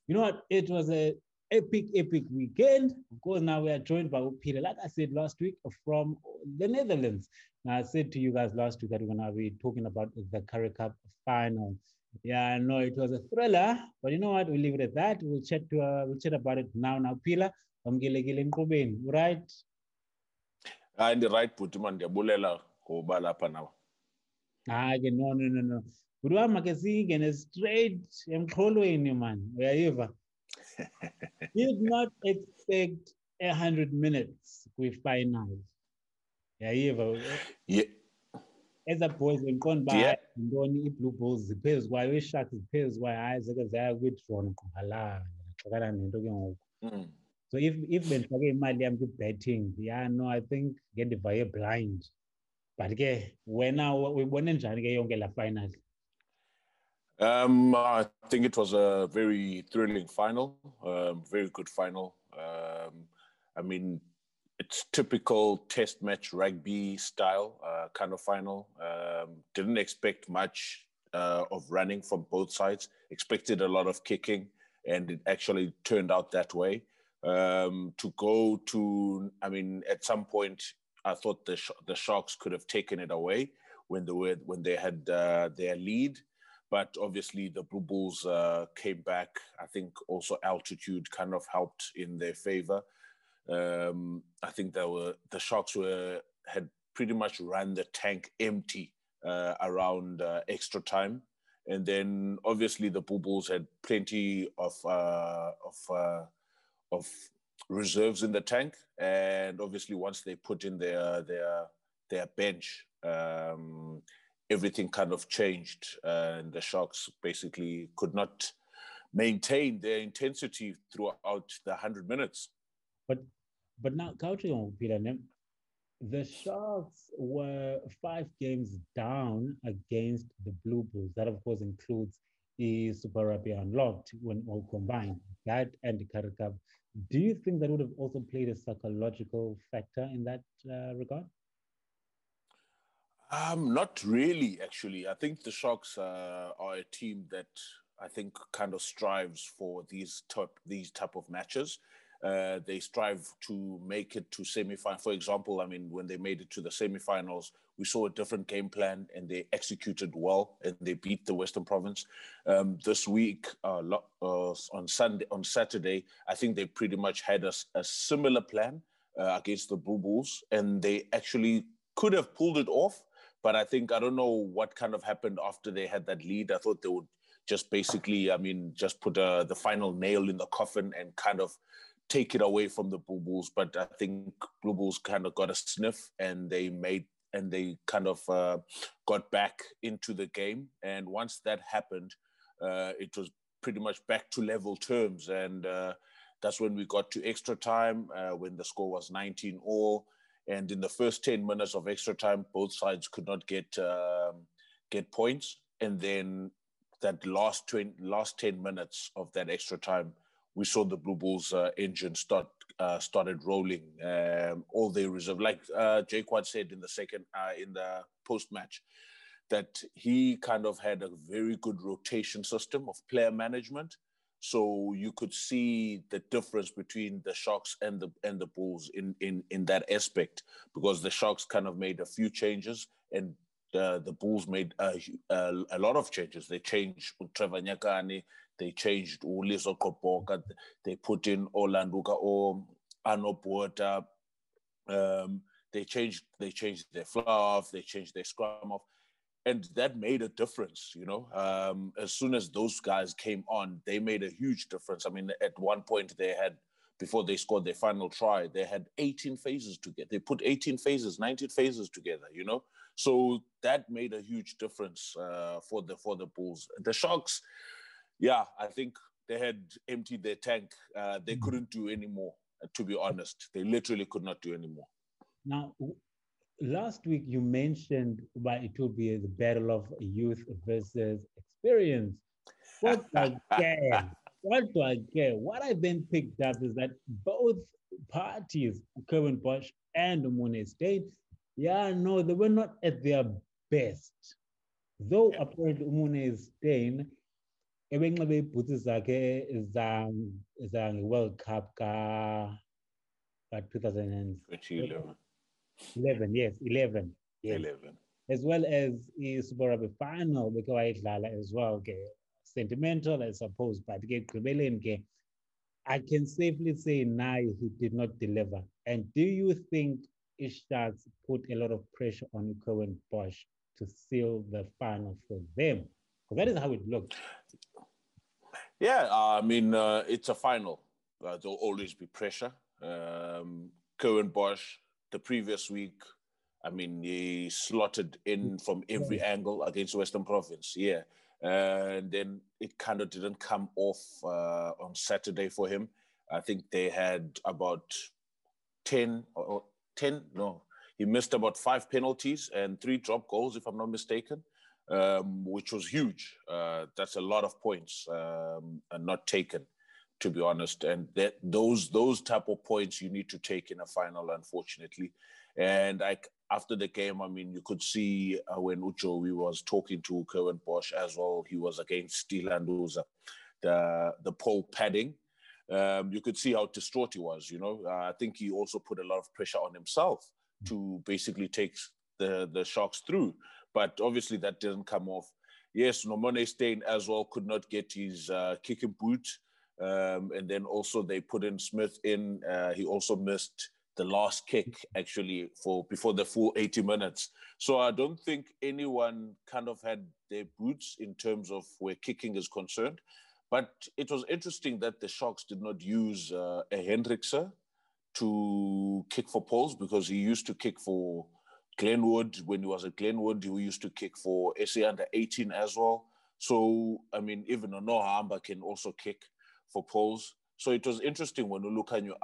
You know what? It was a epic weekend. Of course, now we are joined by Peter, like I said last week, from the Netherlands. Now, I said to you guys last week that we're going to be talking about the Currie Cup final. Yeah, I know it was a thriller, but you know what? We'll leave it at that. We'll chat about it now. Now, Pila, right? And the right put man ndiyabulela ngoba lapha nawe. No. Kudwa make singene straight emxholweni man. Uyayiva? Did not expect 100 minutes kwi-final. Uyayiva? Yeah. As a boys ngiqonda uba Yeah. yintoni i-Blue Bulls ziphezu kwayo, i-Sharks ziphezu kwayo, hayi zeke zaya-withdraw ngqala ngixakana nento ke ngoku. So if bendifake imali yami kwi-betting, yeah, no, I think ngendivaye blind. But ke wena uyibone njani ke yonke la final? I think it was a very thrilling final, very good final. I mean, it's typical test match rugby style kind of final. Didn't expect much of running from both sides. Expected a lot of kicking, and it actually turned out that way. To go to, I mean, at some point, I thought the Sharks could have taken it away when they had their lead. But obviously, the Blue Bulls came back. I think also altitude kind of helped in their favor. I think the Sharks had pretty much run the tank empty around extra time, and then obviously the Blue Bulls had plenty of reserves in the tank, and obviously once they put in their bench. Everything kind of changed, and the Sharks basically could not maintain their intensity throughout the 100 minutes. But now, countering on Peter, the Sharks were 5 games down against the Blue Bulls. That, of course, includes the Super Rugby Unlocked when all combined, that and the Currie Cup. Do you think that would have also played a psychological factor in that regard? Not really, actually. I think the Sharks are a team that I think kind of strives for these type of matches. They strive to make it to semi-final. For example, I mean, when they made it to the semi-finals, we saw a different game plan and they executed well and they beat the Western Province. This week, on Saturday, I think they pretty much had a similar plan against the Blue Bulls, and they actually could have pulled it off. But I don't know what kind of happened after they had that lead. I thought they would just basically, just put the final nail in the coffin and kind of take it away from the Blue Bulls. But I think Blue Bulls kind of got a sniff and they kind of got back into the game. And once that happened, it was pretty much back to level terms. And that's when we got to extra time, when the score was 19-all. And in the first 10 minutes of extra time, both sides could not get points. And then that last 10 minutes of that extra time, we saw the Blue Bulls engine started rolling. All their reserve, like Goqwana said in the post match, that he kind of had a very good rotation system of player management. So you could see the difference between the Sharks and the Bulls in that aspect, because the Sharks kind of made a few changes and the Bulls made a lot of changes. They changed Trevor Nyakane, they changed Uliso Kopoka, they put in Olanduka or Arno Porta. They changed their fluff, they changed their scrum off. And that made a difference, As soon as those guys came on, they made a huge difference. I mean, at one point before they scored their final try, they had 18 phases together. They put 18 phases, 19 phases together, So that made a huge difference for the Bulls. The Sharks, yeah, I think they had emptied their tank. They couldn't do any more, to be honest. They literally could not do any more. Now, last week, you mentioned why it would be the battle of youth versus experience. What again? What I then picked up is that both parties, Kevin Bosch and Umune State, they were not at their best. Though apparently Umune State ebenxibe iibhutsi zakhe zange-World Cup ka-2011. 2011. Yes, 11. Yes. 11. As well as i-Super Rugby final beke wayidlala as well ke. Sentimental, I suppose, but ke ekugqibeleni ke I can safely say now he did not deliver. And do you think Sharks put a lot of pressure on Cohen Bosch to seal the final for them? Because that is how it looked. Yeah, I mean, it's a final. There'll always be pressure. Cohen Bosch, the previous week, I mean, he slotted in from every angle against Western Province. Yeah. And then it kind of didn't come off on Saturday for him. I think they had about 10 or 10, no, he missed about 5 penalties and 3 drop goals, if I'm not mistaken, which was huge. That's a lot of points and not taken, to be honest. And those type of points you need to take in a final, unfortunately. And after the game, I mean, you could see when we was talking to Cohen Bosch as well, he was against Stilanduza, the pole padding. You could see how distraught he was, you know. I think he also put a lot of pressure on himself to basically take the Sharks through. But obviously that didn't come off. Yes, Nomone Steyn as well could not get his kicking boot. And then also they put in Smith in. He also missed the last kick, actually, before the full 80 minutes. So I don't think anyone kind of had their boots in terms of where kicking is concerned. But it was interesting that the Sharks did not use a Hendrickse to kick for poles, because he used to kick for Glenwood. When he was at Glenwood, he used to kick for SA under 18 as well. So, I mean, even Onohamba can also kick for poles. So it was interesting when Ulukanyu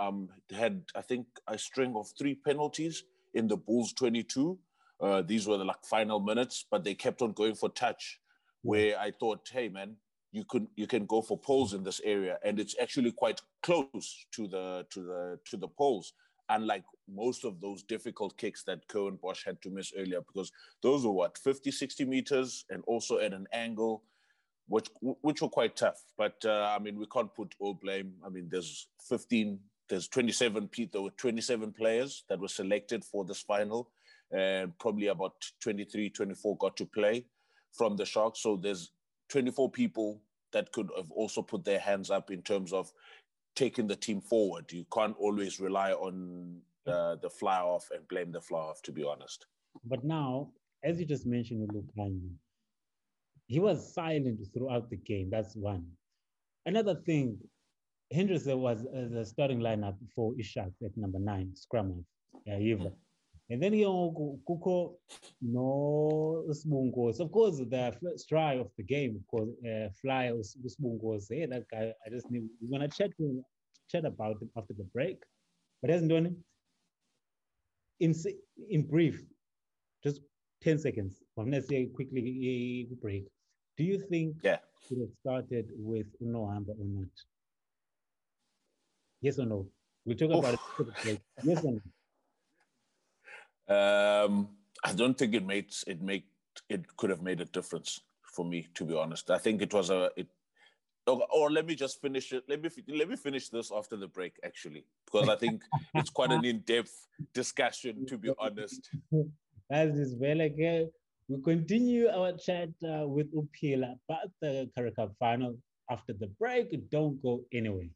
had, I think, a string of 3 penalties in the Bulls 22. These were the final minutes, but they kept on going for touch, where I thought, hey, man, you can go for poles in this area, and it's actually quite close to the poles, unlike most of those difficult kicks that Cohen Bosch had to miss earlier, because those were 50, 60 meters, and also at an angle, which were quite tough. But I mean, we can't put all blame. I mean, there's 27 there were 27 players that were selected for this final, and probably about 23, 24 got to play from the Sharks. So there's 24 people that could have also put their hands up in terms of taking the team forward. You can't always rely on the fly off and blame the fly off, to be honest. But now, as you just mentioned, Lukanyi, he was silent throughout the game. That's one. Another thing, Henderson was the starting lineup for Ishak at number 9, scrum half. And then Kuko, no Sbungos. Of course, the first try of the game, of course, Fly Sbungos. Hey, that guy, I just knew we're gonna chat about him after the break. But hasn't done it. In brief, just 10 seconds. I'm gonna say quickly break. Do you think it had started with Unohamba or not? Yes or no? We'll talk about it. Yes or no? I don't think it could have made a difference for me, to be honest. I think it was or let me just finish it. Let me finish this after the break, actually, because I think it's quite an in-depth discussion, to be honest. As is well, okay. We continue our chat with Upila about the Currie Cup final after the break. Don't go anywhere.